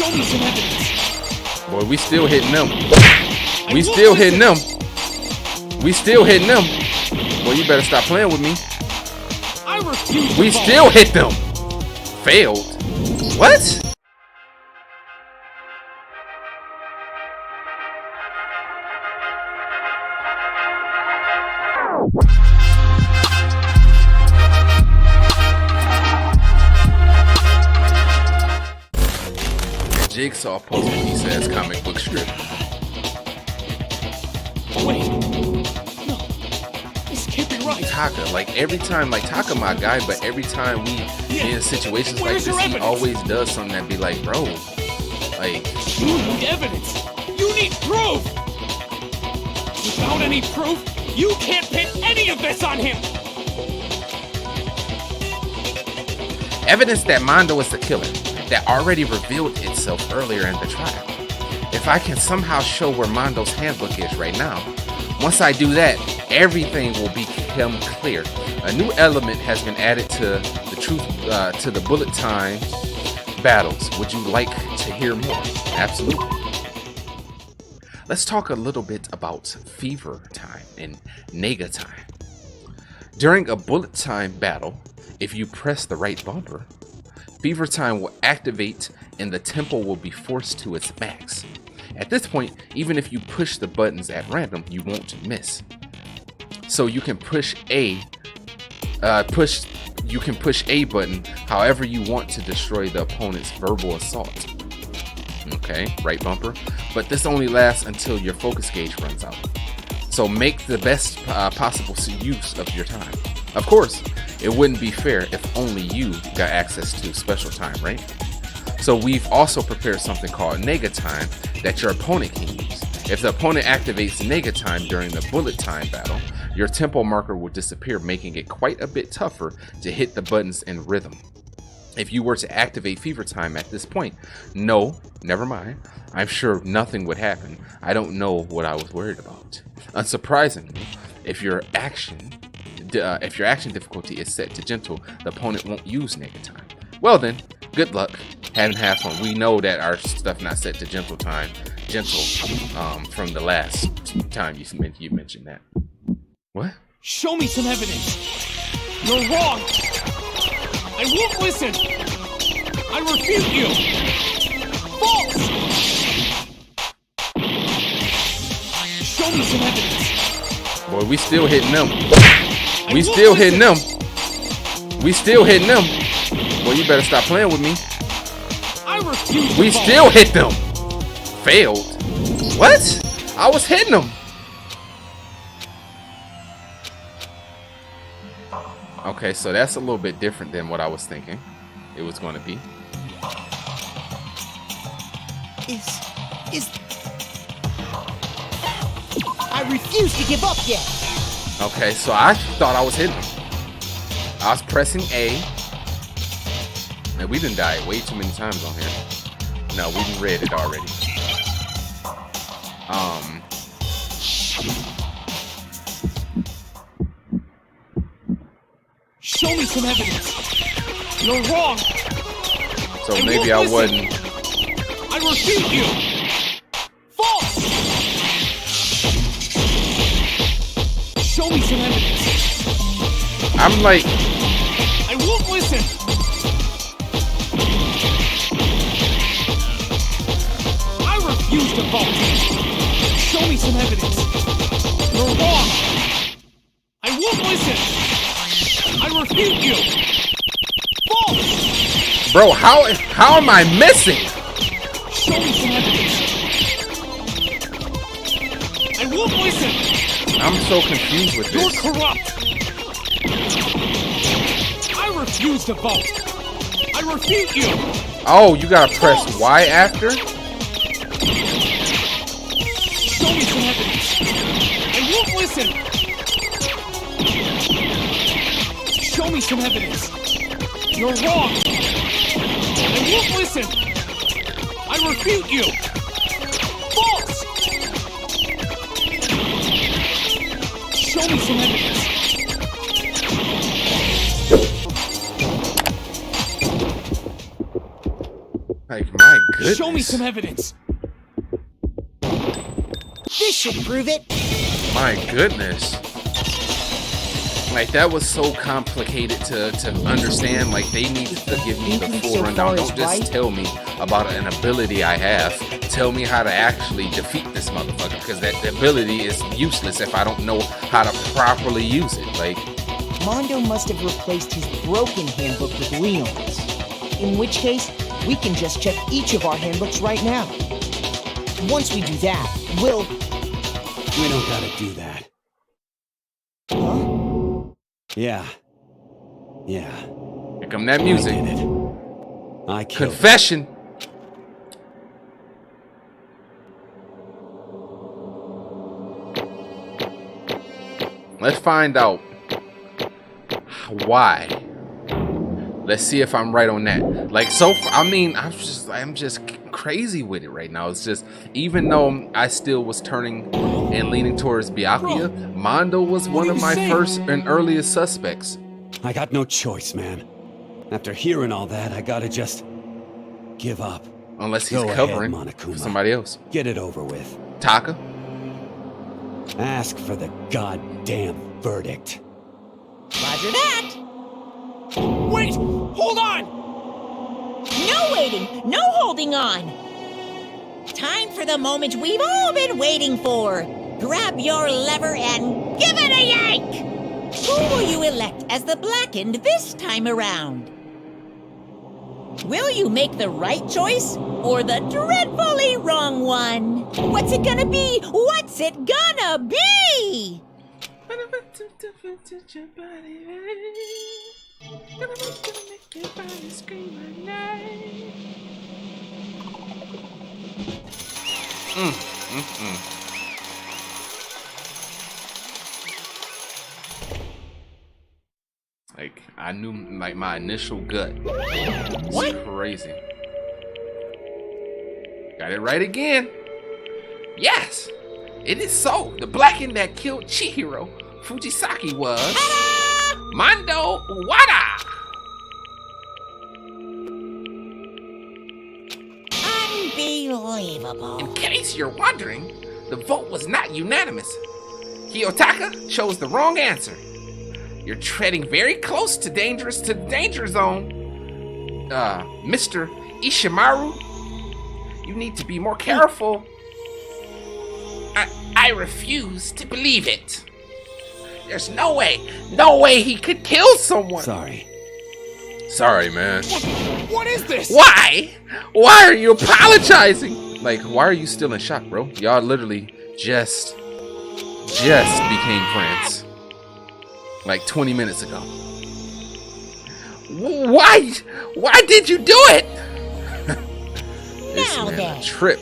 Show me some evidence. Boy, we still hitting them. We still hitting them. We still hitting them. Boy, you better stop playing with me. I refuse. We still hit them. Failed. What? Jigsaw puzzle piece ass comic book strip. Wait. No. This can't be right. Taka, like every time, like Taka my guy, but every time we in situations like this, he always does something that be like, bro, like. You need evidence. You need proof. Without any proof, you can't pin any of this on him. Evidence that Mondo is the killer, that already revealed itself earlier in the trial. If I can somehow show where Mondo's handbook is right now, once I do that, everything will become clear. A new element has been added to the bullet time battles. Would you like to hear more? Absolutely. Let's talk a little bit about fever time and nega time. During a bullet time battle, if you press the right bumper, fever time will activate and the tempo will be forced to its max. At this point, even if you push the buttons at random, you won't miss. So you can push A button however you want to destroy the opponent's verbal assault. Okay, right bumper. But this only lasts until your focus gauge runs out. So make the best possible use of your time. Of course, it wouldn't be fair if only you got access to special time, right? So we've also prepared something called nega time that your opponent can use. If the opponent activates nega time during the bullet time battle, your tempo marker will disappear, making it quite a bit tougher to hit the buttons in rhythm. If you were to activate fever time at this point, no, never mind. I'm sure nothing would happen. I don't know what I was worried about. Unsurprisingly, if your action difficulty is set to gentle, the opponent won't use nega time. Well then, good luck and have fun. We know that our stuff not set to gentle from the last time you mentioned that. What? Show me some evidence. You're wrong. I won't listen. I refute you. False. Show me some evidence. Boy, we still hitting them. We still hitting them. We still hitting them. Boy, you better stop playing with me. I refuse. We still hit them. Failed. What? I was hitting them. Okay, so that's a little bit different than what I was thinking it was going to be. I refuse to give up yet. Okay, so I thought I was hitting him. I was pressing A. And we done died way too many times on here. No, we done read it already. Show me some evidence. You're wrong. So maybe I wasn't. I refute you. False. Show me some evidence. I'm like. I won't listen. I refuse to vote. Show me some evidence. You're wrong. I won't listen. I refute you. False. Bro, how am I missing? Show me some evidence. I won't listen. I'm so confused with this. You're corrupt. I refuse to vote. I refute you. Oh, you gotta press Y after? Show me some evidence. I won't listen. Show me some evidence. You're wrong. I won't listen. I refute you. False. Show me some evidence. Like, my goodness. Show me some evidence. This should prove it. My goodness. Like, that was so complicated to understand. Like, they needed to give me the full rundown. Don't just tell me about an ability I have. Tell me how to actually defeat this motherfucker, because that ability is useless if I don't know how to properly use it. Like, Mondo must have replaced his broken handbook with Leon's. In which case, we can just check each of our handbooks right now. Once we do that, we'll... We don't gotta do that. Huh? Yeah. here come that music. I did it. I killed Confession. Let's find out why. Let's see if I'm right on that. Like, so far, I mean, I'm just crazy with it right now. It's just, even though I still was turning and leaning towards Byakuya, Mondo was one of my first and earliest suspects. I got no choice, man. After hearing all that, I gotta just give up. Unless he's Go covering ahead, for Monokuma. somebody else. Get it over with. Taka? Ask for the goddamn verdict. Roger that. Wait! Hold on! No waiting, no holding on. Time for the moment we've all been waiting for. Grab your lever and give it a yank! Who will you elect as the Blackened this time around? Will you make the right choice or the dreadfully wrong one? What's it gonna be? What's it gonna be? Like, I knew, like, my initial gut. What? It's crazy. Got it right again. Yes, it is so. The Blackened that killed Chihiro Fujisaki was Mondo Wada. Unbelievable. In case you're wondering, the vote was not unanimous. Kiyotaka chose the wrong answer. You're treading very close to the danger zone. Mr. Ishimaru, you need to be more careful. I refuse to believe it. There's no way he could kill someone. Sorry, man. What is this? Why? Why are you apologizing? Like, why are you still in shock, bro? Y'all literally just became friends. Like 20 minutes ago. Why? Why did you do it? This Now man then. a trip.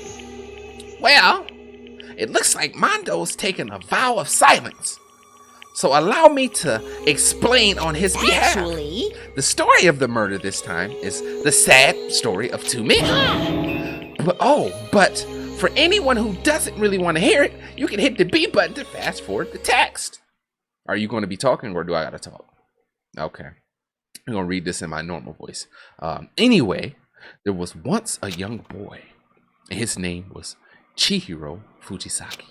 Well, it looks like Mondo's taken a vow of silence. So allow me to explain on his behalf. Actually, The story of the murder this time is the sad story of two men. But for anyone who doesn't really want to hear it, you can hit the B button to fast forward the text. Are you going to be talking, or do I gotta talk? Okay. I'm going to read this in my normal voice. Anyway, there was once a young boy, and his name was Chihiro Fujisaki.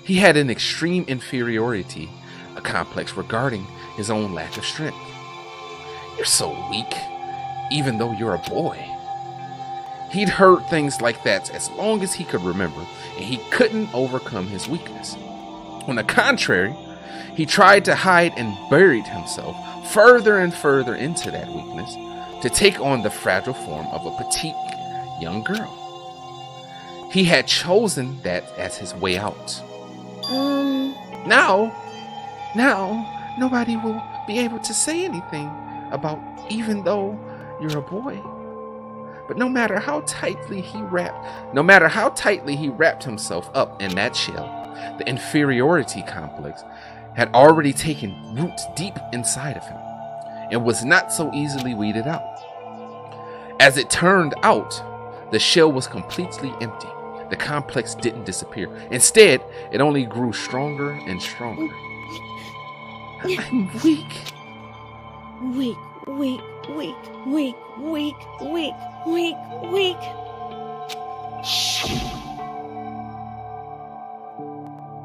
He had an extreme inferiority complex regarding his own lack of strength. You're so weak, even though you're a boy. He'd heard things like that as long as he could remember, and he couldn't overcome his weakness. On the contrary, he tried to hide and buried himself further and further into that weakness to take on the fragile form of a petite young girl. He had chosen that as his way out. Now, nobody will be able to say anything about even though you're a boy. But no matter how tightly he wrapped himself up in that shell, the inferiority complex had already taken root deep inside of him and was not so easily weeded out. As it turned out, the shell was completely empty. The complex didn't disappear. Instead, it only grew stronger and stronger. I'm weak. Weak. Weak, weak, weak, weak, weak, weak.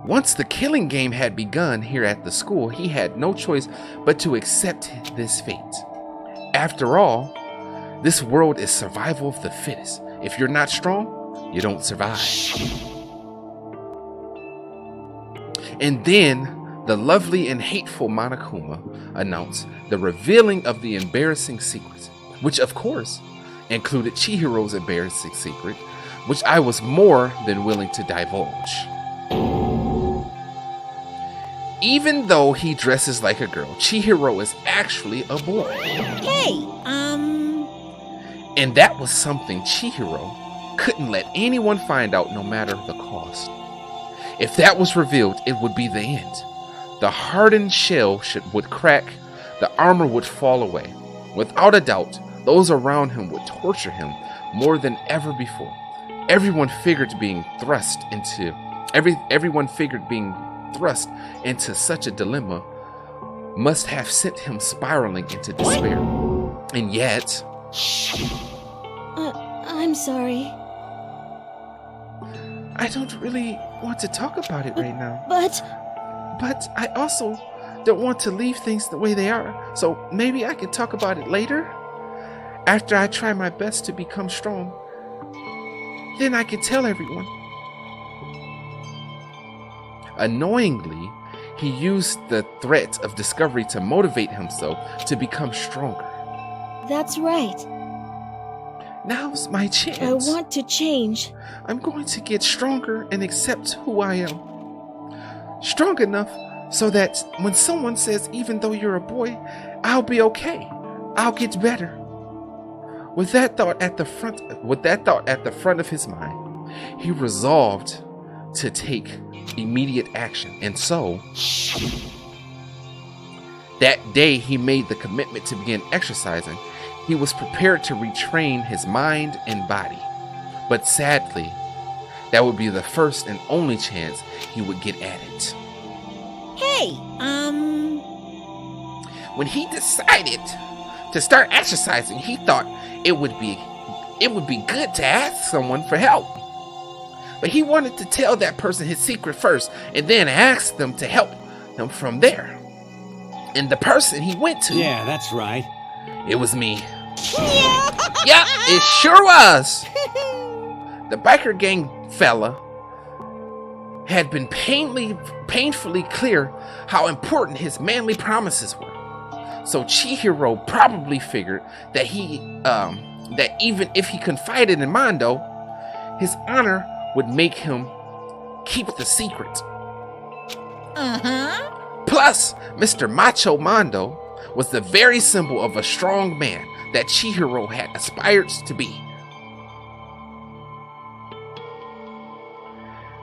Once the killing game had begun here at the school, he had no choice but to accept this fate. After all, this world is survival of the fittest. If you're not strong, you don't survive. And then the lovely and hateful Monokuma announced the revealing of the embarrassing secret, which of course included Chihiro's embarrassing secret, which I was more than willing to divulge. Even though he dresses like a girl, Chihiro is actually a boy. Hey, And that was something Chihiro couldn't let anyone find out, no matter the cost. If that was revealed, it would be the end. The hardened shell would crack, the armor would fall away. Without a doubt, those around him would torture him more than ever before. Everyone figured being thrust into such a dilemma must have sent him spiraling into despair. And yet, I'm sorry. I don't really want to talk about it right now. But I also don't want to leave things the way they are. So maybe I can talk about it later? After I try my best to become strong. Then I can tell everyone. Annoyingly, he used the threat of discovery to motivate himself to become stronger. that's right. Now's my chance. I want to change. I'm going to get stronger and accept who I am. Strong enough so that when someone says, even though you're a boy, I'll be okay. I'll get better. With that thought at the front of his mind, he resolved to take immediate action. And so, that day he made the commitment to begin exercising. He was prepared to retrain his mind and body. But sadly, that would be the first and only chance he would get at it. hey, When he decided to start exercising, he thought it would be good to ask someone for help. But he wanted to tell that person his secret first and then ask them to help him from there. And the person he went to, Yeah, that's right. it was me. Yep, it sure was. The biker gang fella had been painfully clear how important his manly promises were. So Chihiro probably figured that that even if he confided in Mondo, his honor would make him keep the secret. Plus, Mr. Macho Mondo was the very symbol of a strong man that Chihiro had aspired to be.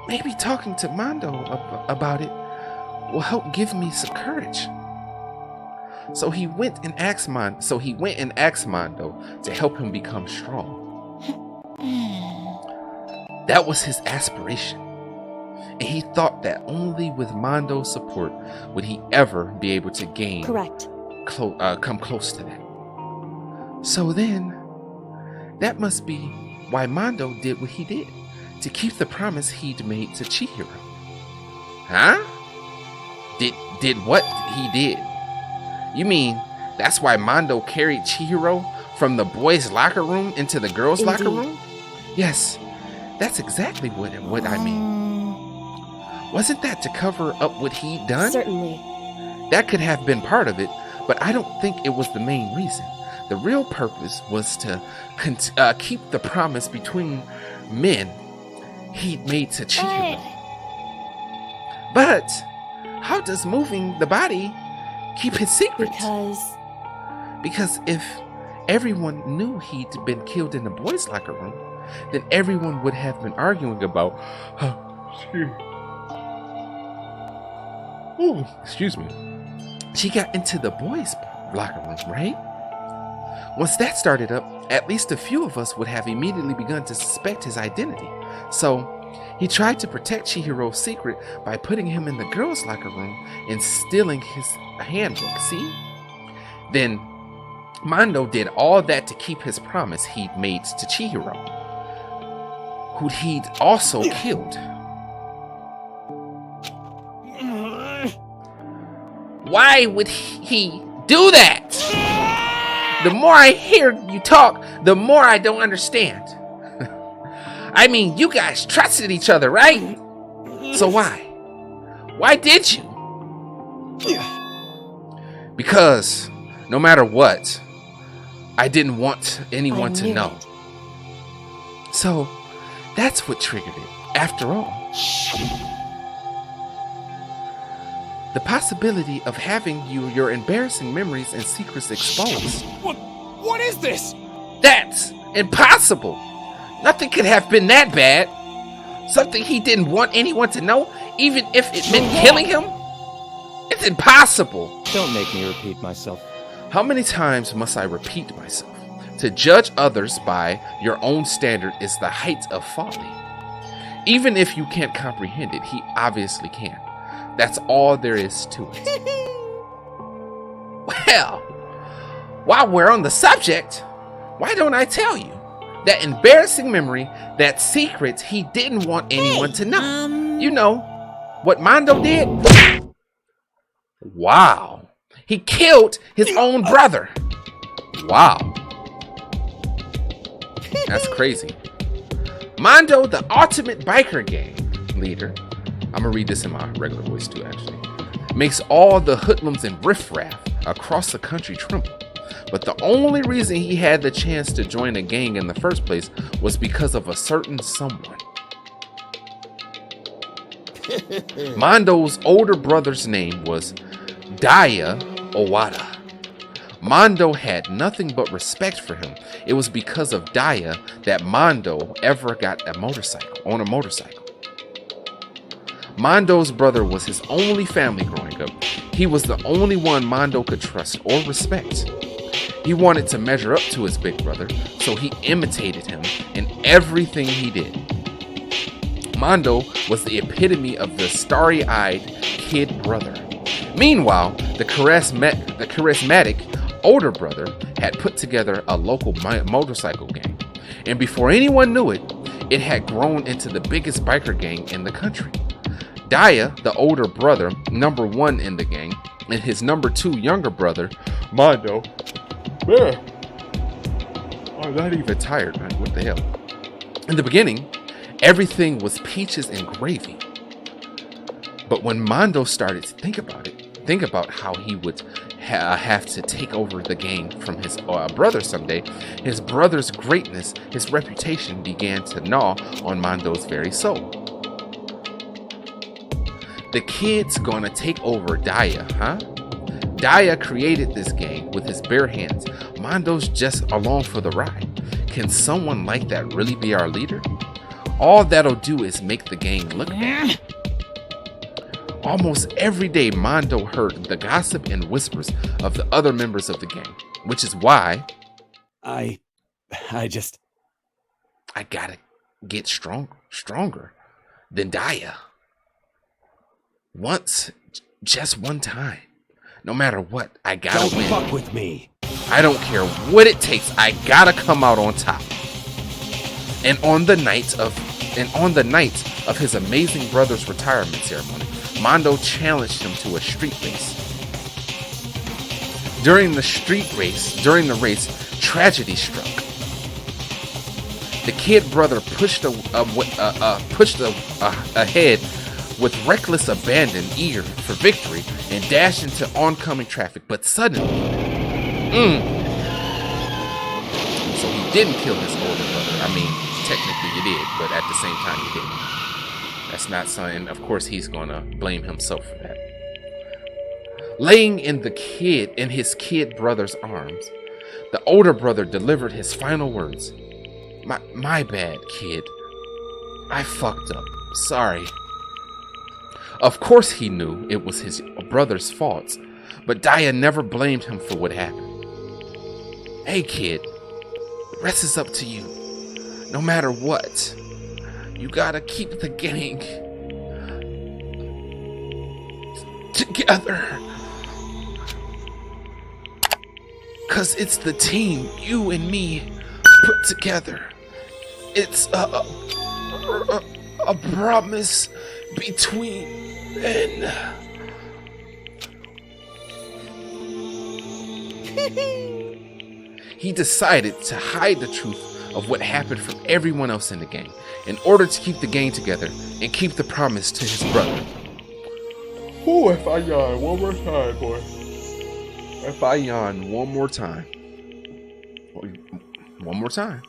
Maybe talking to Mondo about it will help give me some courage. So he went and asked Mondo to help him become strong. That was his aspiration. And he thought that only with Mondo's support would he ever be able to gain Correct. come close to that. So then, that must be why Mondo did what he did, to keep the promise he'd made to Chihiro. Huh? Did what he did? You mean that's why Mondo carried Chihiro from the boys' locker room into the girls' locker room? Yes, that's exactly what I mean. Wasn't that to cover up what he'd done? Certainly. That could have been part of it, but I don't think it was the main reason. The real purpose was to keep the promise between men he'd made to Chihiro. But how does moving the body keep his secret? Because if everyone knew he'd been killed in the boys' locker room, then everyone would have been arguing about excuse me. She got into the boys' locker room, right? Once that started up, at least a few of us would have immediately begun to suspect his identity. So he tried to protect Chihiro's secret by putting him in the girls' locker room and stealing his handbook, see? Then Mando did all that to keep his promise he'd made to Chihiro, who he'd also killed. Why would he do that? The more I hear you talk, the more I don't understand. I mean, you guys trusted each other, right? So why? Why did you? Because no matter what, I didn't want anyone to know. So that's what triggered it, after all. The possibility of having your embarrassing memories and secrets exposed. What is this? That's impossible. Nothing could have been that bad. Something he didn't want anyone to know, even if it meant killing him? It's impossible. Don't make me repeat myself. How many times must I repeat myself? To judge others by your own standard is the height of folly. Even if you can't comprehend it, he obviously can. That's all there is to it. Well, while we're on the subject, why don't I tell you? That embarrassing memory, that secret he didn't want anyone to know. You know, what Mando did? Wow. He killed his own brother. Wow. That's crazy. Mando, the ultimate biker gang leader. I'm gonna read this in my regular voice too, actually. Makes all the hoodlums and riffraff across the country tremble. But the only reason he had the chance to join a gang in the first place was because of a certain someone. Mando's older brother's name was Daya Owada. Mando had nothing but respect for him. It was because of Daya that Mando ever got on a motorcycle. Mando's brother was his only family growing up. He was the only one Mando could trust or respect. He wanted to measure up to his big brother, so he imitated him in everything he did. Mando was the epitome of the starry-eyed kid brother. Meanwhile, the charismatic older brother had put together a local motorcycle gang, and before anyone knew it, it had grown into the biggest biker gang in the country. Daya, the older brother, number one in the gang, and his number two younger brother, Mando. I'm not even tired, man. What the hell? In the beginning, everything was peaches and gravy. But when Mando started to think about how he would have to take over the gang from his brother someday, his brother's greatness, his reputation began to gnaw on Mando's very soul. The kid's gonna take over Daya, huh? Daya created this gang with his bare hands. Mando's just along for the ride. Can someone like that really be our leader? All that'll do is make the gang look bad. Almost every day, Mando heard the gossip and whispers of the other members of the gang, which is why I gotta get stronger than Daya. Just one time. No matter what, I gotta don't win. fuck with me. I don't care what it takes. I gotta come out on top. And on the night of his amazing brother's retirement ceremony, Mando challenged him to a street race. During the race, tragedy struck. The kid brother pushed ahead with reckless abandon, eager for victory, and dashed into oncoming traffic. But suddenly, so he didn't kill his older brother. I mean, technically he did, but at the same time he didn't. That's not something. Of course, he's gonna blame himself for that. Laying in his kid brother's arms, the older brother delivered his final words. My bad, kid. I fucked up. Sorry. Of course he knew it was his brother's fault, but Daya never blamed him for what happened. Hey kid, the rest is up to you. No matter what, you gotta keep the gang together. 'Cause it's the team you and me put together. It's a promise between men. He decided to hide the truth of what happened from everyone else in the gang in order to keep the gang together and keep the promise to his brother. Oh, if I yawn one more time, boy. If I yawn one more time. One more time.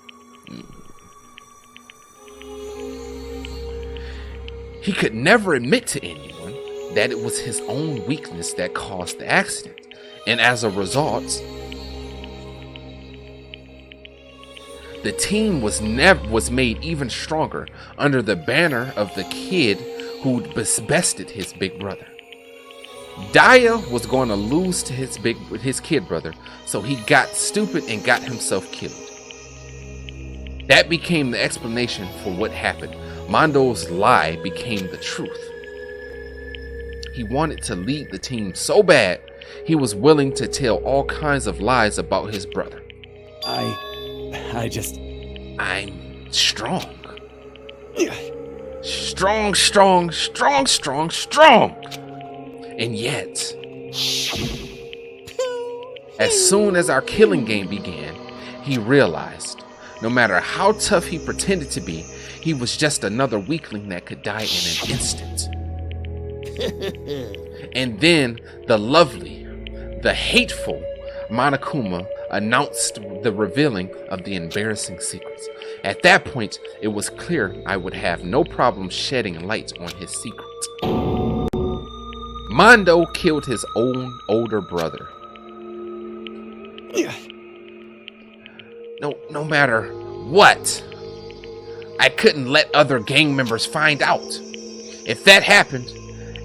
He could never admit to anyone that it was his own weakness that caused the accident. And as a result, the team was made even stronger under the banner of the kid who'd bested his big brother. Daya was going to lose to his kid brother, so he got stupid and got himself killed. That became the explanation for what happened. Mondo's lie became the truth. He wanted to lead the team so bad, he was willing to tell all kinds of lies about his brother. I'm strong. Strong. And yet, as soon as our killing game began, he realized no matter how tough he pretended to be, he was just another weakling that could die in an instant. And then the lovely, the hateful Monokuma announced the revealing of the embarrassing secrets. At that point, it was clear I would have no problem shedding light on his secret. Mondo killed his own older brother. No matter what, I couldn't let other gang members find out. If that happened,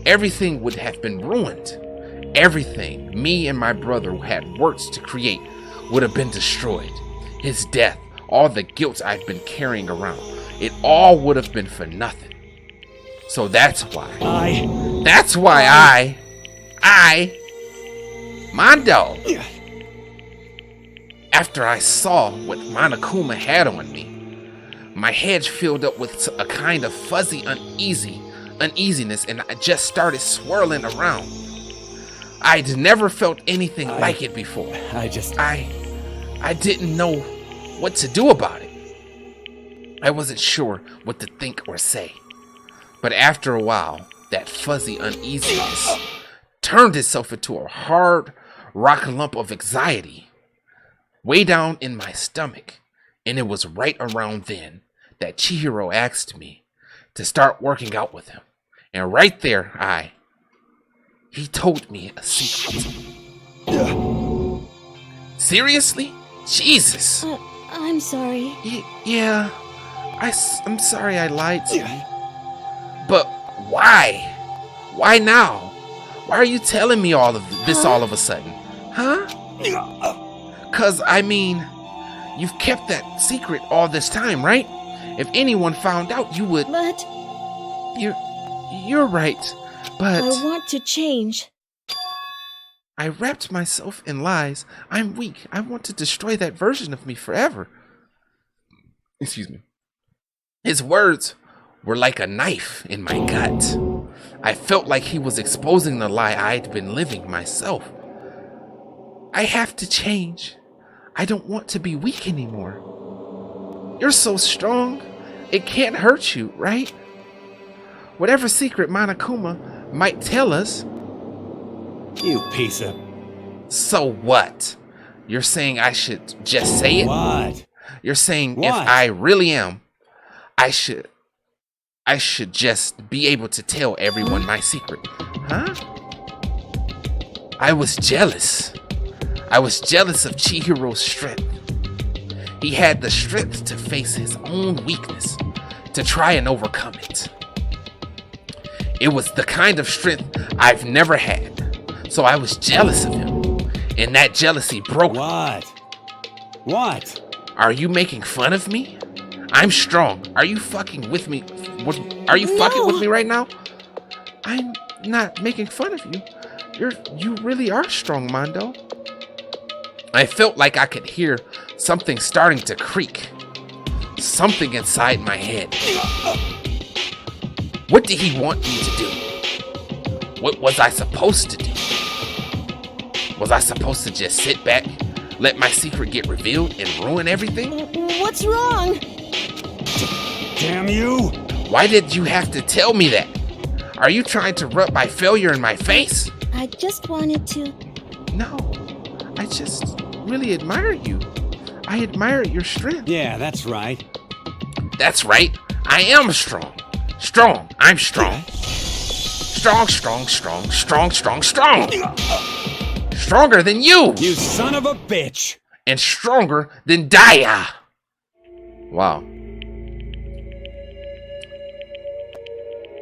everything would have been ruined. Everything me and my brother had worked to create would have been destroyed. His death, all the guilt I've been carrying around, it all would have been for nothing. So that's why Mondo, after I saw what Monokuma had on me, my head filled up with a kind of fuzzy uneasiness, and I just started swirling around. I'd never felt anything like it before. I didn't know what to do about it. I wasn't sure what to think or say. But after a while, that fuzzy uneasiness turned itself into a hard rock lump of anxiety way down in my stomach. And it was right around then that Chihiro asked me to start working out with him. And right there, he told me a secret. Seriously? Jesus. I'm sorry. Yeah, I'm sorry I lied to you. But why? Why now? Why are you telling me all of this all of a sudden? Huh? 'Cause I mean, you've kept that secret all this time, right? If anyone found out, you would... But... You're right, but... I want to change. I wrapped myself in lies. I'm weak. I want to destroy that version of me forever. Excuse me. His words were like a knife in my gut. I felt like he was exposing the lie I'd been living myself. I have to change. I don't want to be weak anymore. You're so strong. It can't hurt you, right? Whatever secret Monokuma might tell us. You piece of... So what? You're saying I should just say it? What? You're saying What? if I really am, I should just be able to tell everyone my secret, huh? I was jealous. I was jealous of Chihiro's strength. He had the strength to face his own weakness, to try and overcome it. It was the kind of strength I've never had, so I was jealous of him, and that jealousy broke me. What? Are you making fun of me? I'm strong. Are you fucking with me? Are you fucking with me right now? I'm not making fun of you. You really are strong, Mondo. I felt like I could hear something starting to creak. Something inside my head. What did he want me to do? What was I supposed to do? Was I supposed to just sit back, let my secret get revealed and ruin everything? What's wrong? Damn you! Why did you have to tell me that? Are you trying to rub my failure in my face? I just wanted to. No, I just really admire you. I admire your strength. Yeah, that's right. That's right. I am strong. Strong. I'm strong. Strong, strong, strong, strong, strong, strong. Stronger than you. You son of a bitch! And stronger than Daya. Wow.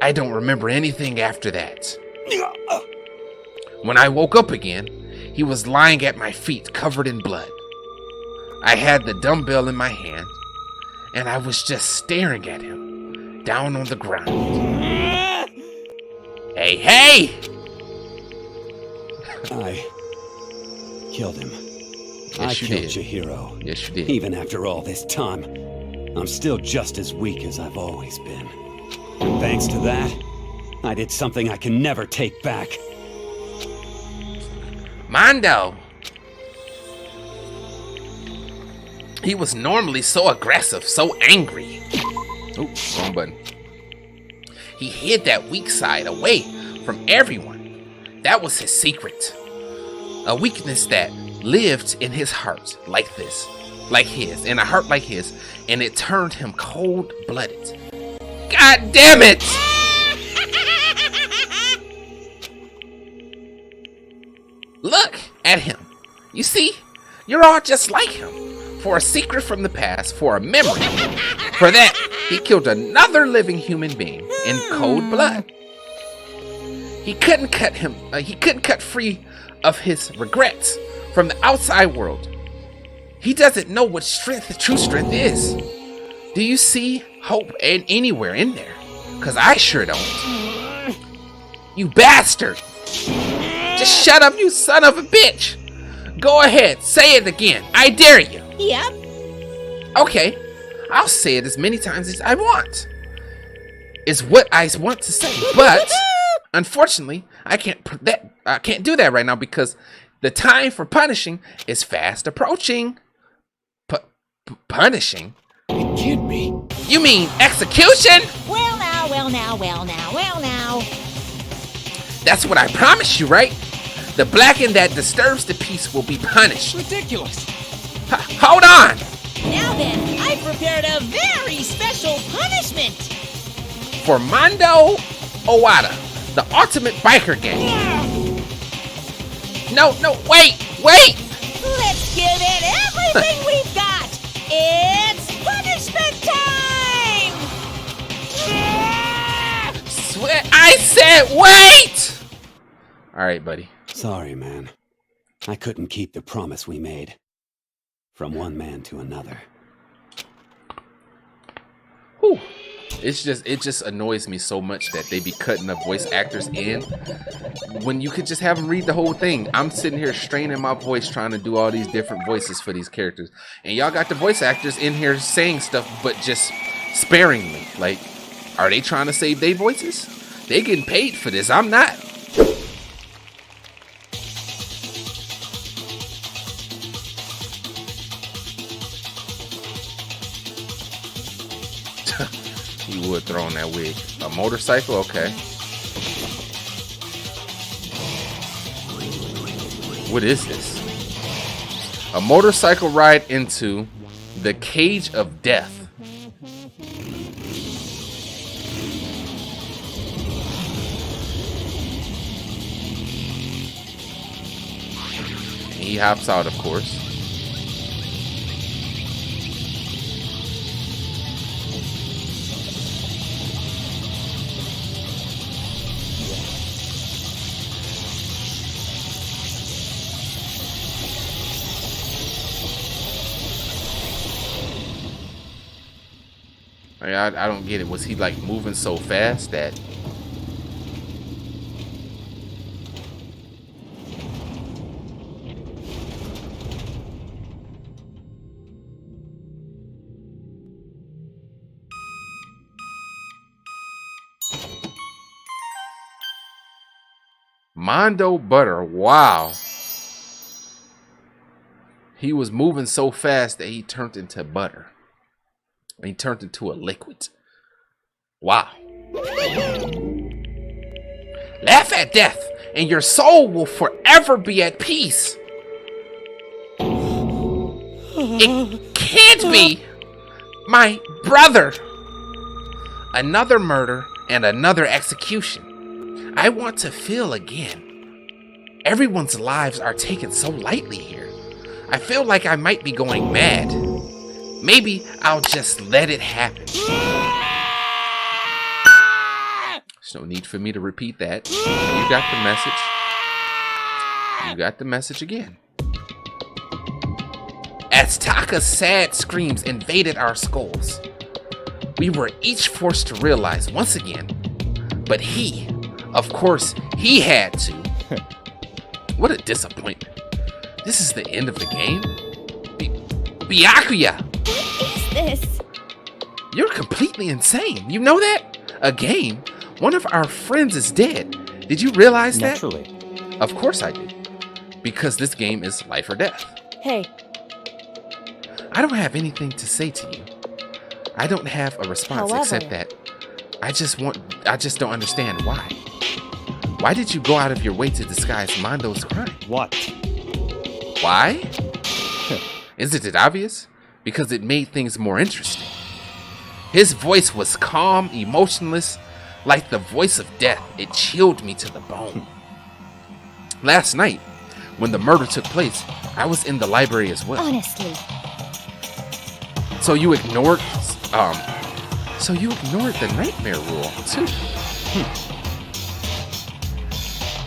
I don't remember anything after that. When I woke up again, he was lying at my feet covered in blood. I had the dumbbell in my hand, and I was just staring at him, down on the ground. Hey, hey! I killed him. Yes, I you killed did. Chihiro. Yes, you did. Even after all this time, I'm still just as weak as I've always been. And thanks to that, I did something I can never take back. Mondo! He was normally so aggressive, so angry. Oops, wrong button. He hid that weak side away from everyone. That was his secret. A weakness that lived in his heart like this, like his, in a heart like his, and it turned him cold-blooded. God damn it! Look at him. You see, you're all just like him. For a secret from the past, for a memory. For that, he killed another living human being in cold blood. He couldn't cut free of his regrets from the outside world. He doesn't know what true strength is. Do you see hope anywhere in there? Cause I sure don't. You bastard! Just shut up, you son of a bitch! Go ahead, say it again. I dare you. Yep. Okay, I'll say it as many times as I want. Is what I want to say, but unfortunately, I can't do that right now because the time for punishing is fast approaching. Punishing? It can't be. You mean execution? Well now, well now, well now, well now. That's what I promised you, right? The blackened that disturbs the peace will be punished. Ridiculous. Hold on! Now then, I prepared a very special punishment. For Mondo Owada, the ultimate biker gang. No, wait! Let's give it everything we've got. It's punishment time! I said wait! Alright, buddy. Sorry, man. I couldn't keep the promise we made. From one man to another. Whew. It just annoys me so much that they be cutting the voice actors in when you could just have them read the whole thing. I'm sitting here straining my voice trying to do all these different voices for these characters, and y'all got the voice actors in here saying stuff but just sparingly. Like, are they trying to save their voices? They getting paid for this. I'm not. You would throw on that wig. A motorcycle? Okay. What is this? A motorcycle ride into the cage of death. He hops out, of course. I don't get it. Was he like moving so fast that... Mondo Butter. Wow. He was moving so fast that he turned into butter. He turned into a liquid. Wow. Laugh at death, and your soul will forever be at peace. It can't be. My brother. Another murder and another execution. I want to feel again. Everyone's lives are taken so lightly here. I feel like I might be going mad. Maybe I'll just let it happen. There's no need for me to repeat that. You got the message. You got the message again. As Taka's sad screams invaded our skulls, we were each forced to realize once again, but he, of course, he had to. What a disappointment. This is the end of the game? Byakuya! What is this? You're completely insane. You know that? A game? One of our friends is dead. Did you realize that? Naturally. Of course I do. Because this game is life or death. Hey, I don't have anything to say to you. I don't have a response except that I just don't understand why. Why did you go out of your way to disguise Mondo's crime? What? Why? Isn't it obvious? Because it made things more interesting. His voice was calm, emotionless, like the voice of death. It chilled me to the bone. Last night, when the murder took place, I was in the library as well. honestly, So you ignored the nightmare rule too.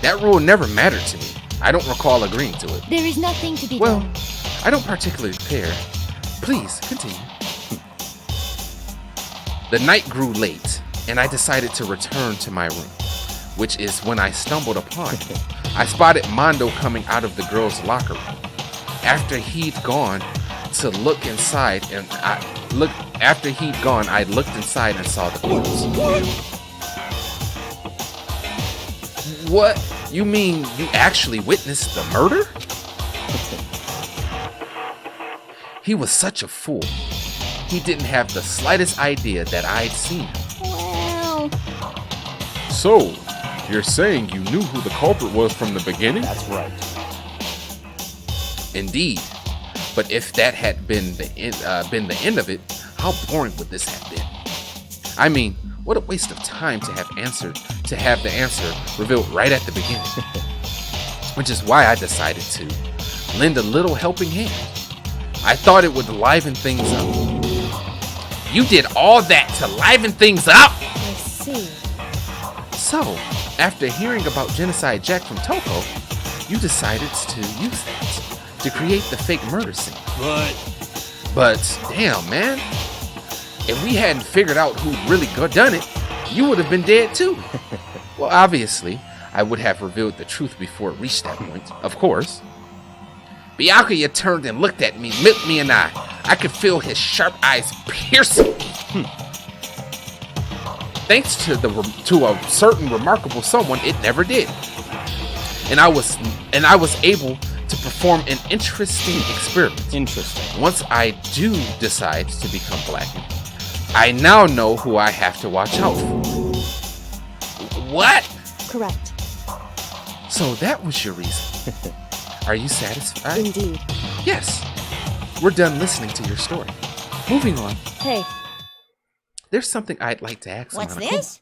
That rule never mattered to me. I don't recall agreeing to it. there is nothing to be Well, done. I don't particularly care. Please, continue. The night grew late, and I decided to return to my room, which is when I stumbled upon him. I spotted Mondo coming out of the girls' locker room. After he'd gone to look inside, I looked inside and saw the corpse. What? You mean you actually witnessed the murder? He was such a fool. He didn't have the slightest idea that I'd seen him. Well, So, you're saying you knew who the culprit was from the beginning? That's right. Indeed. But if that had been the end of it, how boring would this have been? I mean, what a waste of time to have the answer revealed right at the beginning. Which is why I decided to lend a little helping hand. I thought it would liven things up. You did all that to liven things up? I see. So, after hearing about Genocide Jack from Toko, you decided to use that to create the fake murder scene. But damn, man. If we hadn't figured out who really done it, you would have been dead too. Well, obviously, I would have revealed the truth before it reached that point, of course. Byakuya turned and looked at me and I could feel his sharp eyes piercing me. Thanks to a certain remarkable someone, it never did. And I was able to perform an interesting experiment. Interesting. Once I do decide to become blackened, I now know who I have to watch out for. What? Correct. So that was your reason. Are you satisfied? Indeed. Yes. We're done listening to your story. Moving on. Hey, There's something I'd like to ask. What's Monaco. this?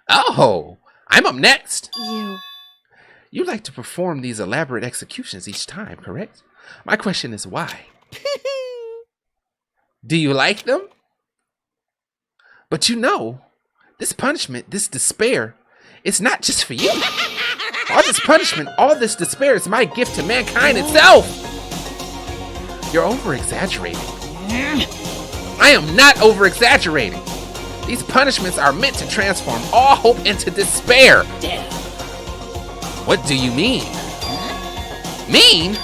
Oh, I'm up next. you. You like to perform these elaborate executions each time, correct? My question is why? Do you like them? But you know, this punishment, this despair, it's not just for you. All this punishment, all this despair is my gift to mankind itself. You're over-exaggerating. I am not over-exaggerating. These punishments are meant to transform all hope into despair. What do you mean? Mean?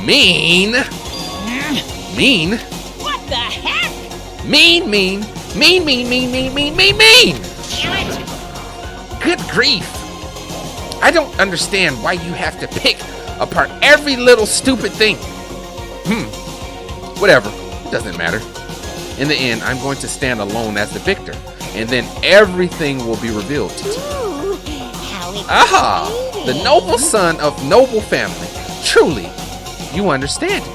Mean? Mean? What the heck? Mean. Good grief. I don't understand why you have to pick apart every little stupid thing. Whatever. It doesn't matter. In the end, I'm going to stand alone as the victor, and then everything will be revealed to you. Ooh, how exciting. Aha! The noble son of noble family. Truly, you understand me.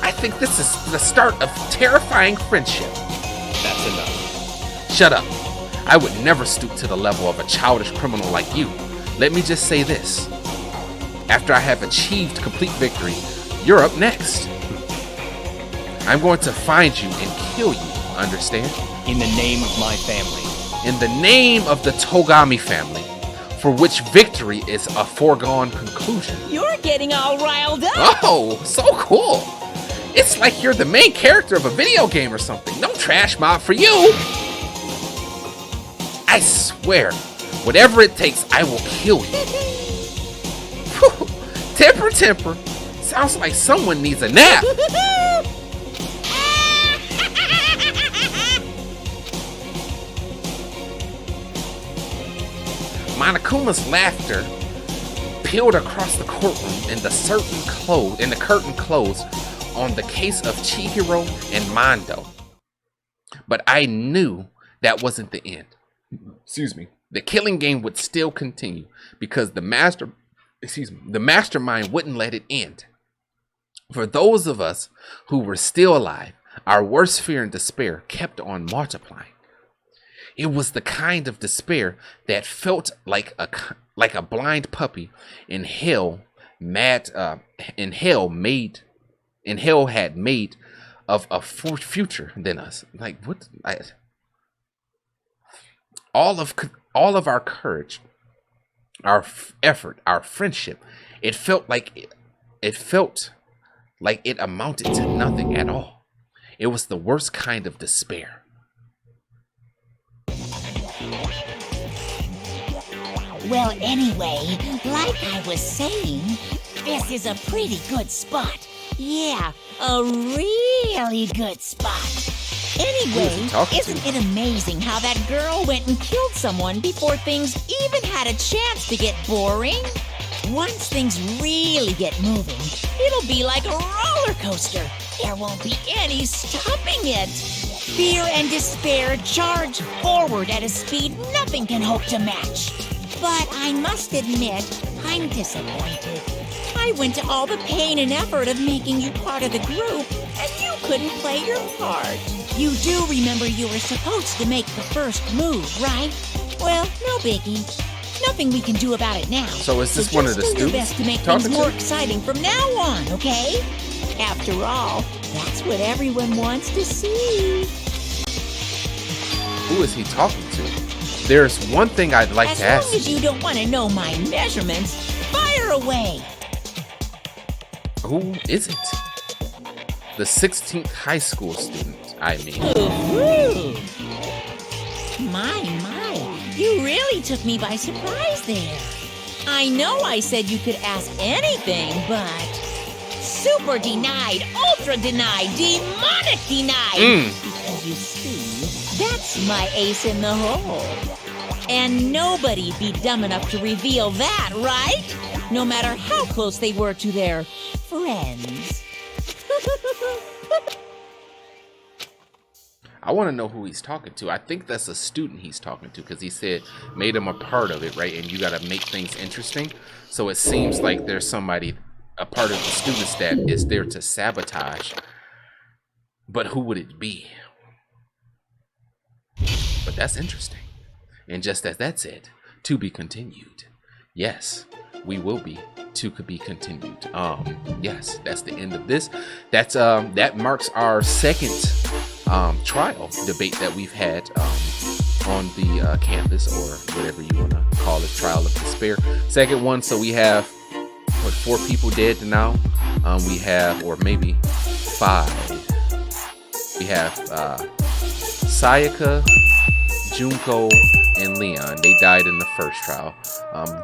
I think this is the start of terrifying friendship. That's enough. Shut up. I would never stoop to the level of a childish criminal like you. Let me just say this. After I have achieved complete victory, you're up next. I'm going to find you and kill you, understand? In the name of my family. In the name of the Togami family, for which victory is a foregone conclusion. You're getting all riled up. Oh, so cool. It's like you're the main character of a video game or something. No trash mob for you. I swear, whatever it takes, I will kill you. Whew. Temper. Sounds like someone needs a nap. Monokuma's laughter peeled across the courtroom, and the curtain closed on the case of Chihiro and Mondo. But I knew that wasn't the end. Excuse me. The killing game would still continue because the mastermind wouldn't let it end. For those of us who were still alive, our worst fear and despair kept on multiplying. It was the kind of despair that felt like a blind puppy in hell had made of a future than us. Like what? All of our courage, our effort, our friendship, it felt like it amounted to nothing at all. It was the worst kind of despair. Well, anyway, like I was saying, this is a pretty good spot. Yeah, a really good spot. Anyway, isn't it amazing how that girl went and killed someone before things even had a chance to get boring? Once things really get moving, it'll be like a roller coaster. There won't be any stopping it. Fear and despair charge forward at a speed nothing can hope to match. But I must admit, I'm disappointed. I went to all the pain and effort of making you part of the group, and you couldn't play your part. You do remember you were supposed to make the first move, right? Well, no biggie. Nothing we can do about it now. So is this one of the just do your students best to make things more exciting from now on, okay? After all, that's what everyone wants to see. Who is he talking to? There's one thing I'd like to ask. As long as you don't want to know my measurements, fire away. Who is it? The 16th high school student, I mean. Ooh. My, you really took me by surprise there. I know I said you could ask anything, but super denied, ultra denied, demonic denied. Because you see, that's my ace in the hole. And nobody'd be dumb enough to reveal that, right? No matter how close they were to their friends. I want to know who he's talking to. I think that's a student he's talking to because he said made him a part of it, right? And you got to make things interesting. So it seems like there's somebody, a part of the students that is there to sabotage. But who would it be? But that's interesting. And just as that said, to be continued. Yes, we will be. To be continued. Yes, that's the end of this. That's that marks our second trial debate that we've had on the campus, or whatever you want to call it, trial of despair. Second one. So we have 4 people dead now. We have, or maybe 5. We have Sayaka, Junko, and Leon. They died in the first trial.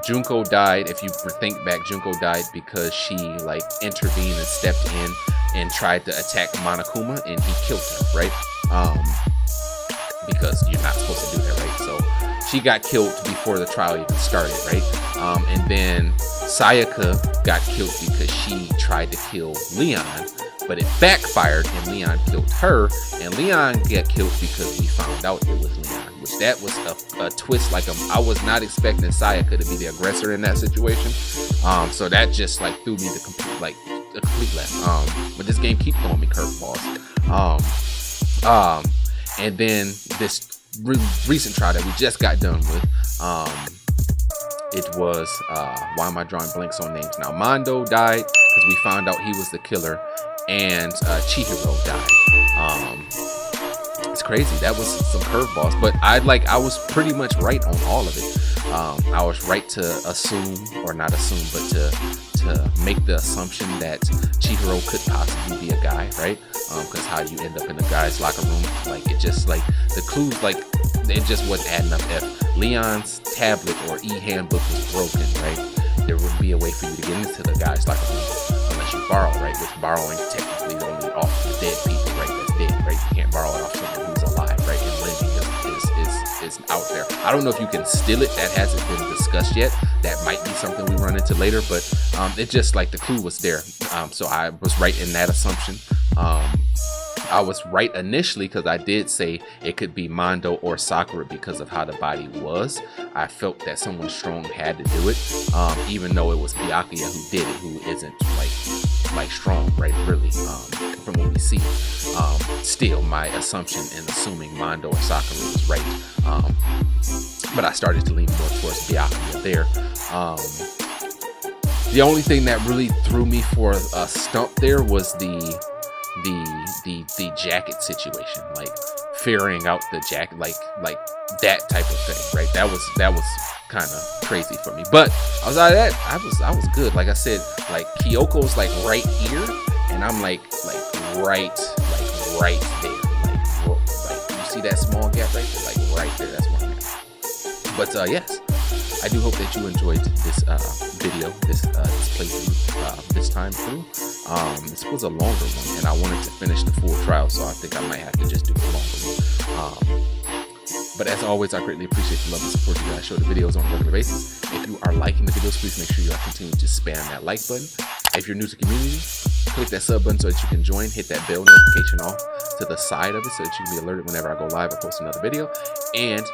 Junko died, if you think back, Junko died because she intervened and stepped in and tried to attack Monokuma, and he killed her, right? Because you're not supposed to do that, right? So she got killed before the trial even started, right? And then Sayaka got killed because she tried to kill Leon, but it backfired and Leon killed her, and Leon got killed because we found out it was Leon, which that was a twist. Like, I was not expecting Sayaka to be the aggressor in that situation. So that just like threw me the complete left. But this game keeps throwing me curveballs. And then this recent trial that we just got done with, it was why am I drawing blanks on names now? Mondo died because we found out he was the killer, and Chihiro died. It's crazy. That was some curveballs, but I was pretty much right on all of it. I was right to assume, or not assume, but to make the assumption that Chihiro could possibly be a guy, right? Because how you end up in a guy's locker room, like, it just, like, the clues, like, it just wasn't adding up. If Leon's tablet or e-handbook was broken, right, there would be a way for you to get into the guy's locker room unless you borrow, right? Which borrowing technically is only off the dead people, right? That's dead, right? You can't borrow it off someone who's alive, right? And lending is out there. I don't know if you can steal it. That hasn't been discussed yet. That might be something we run into later, but it just, like, the clue was there. So I was right in that assumption. I was right initially because I did say it could be Mondo or Sakura because of how the body was. I felt that someone strong had to do it, even though it was Byakuya who did it, who isn't like strong, right? Really, from what we see. Still, my assumption in assuming Mondo or Sakura was right. But I started to lean more towards Byakuya there. The only thing that really threw me for a stump there was the jacket situation, like ferrying out the jacket, like that type of thing, right? That was kind of crazy for me, but outside of that, I was good. Like I said, like, Kyoko's like right here, and I'm like right there, like you see that small gap right there, like right there. That's where I'm at. But yes, I do hope that you enjoyed this video, this playthrough this time through. This was a longer one, and I wanted to finish the full trial, so I think I might have to just do a longer one. But as always, I greatly appreciate the love and support you guys show the videos on a regular basis. If you are liking the videos, please make sure you are continuing to spam that like button. If you're new to the community, click that sub button so that you can join. Hit that bell notification off to the side of it so that you can be alerted whenever I go live or post another video. And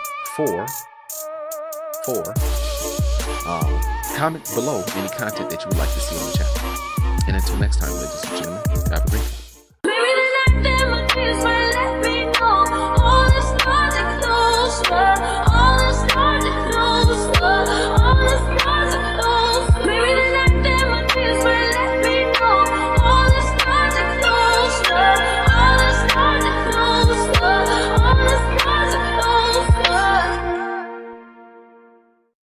comment below any content that you would like to see on the channel. And until next time, ladies and gentlemen, have a great one.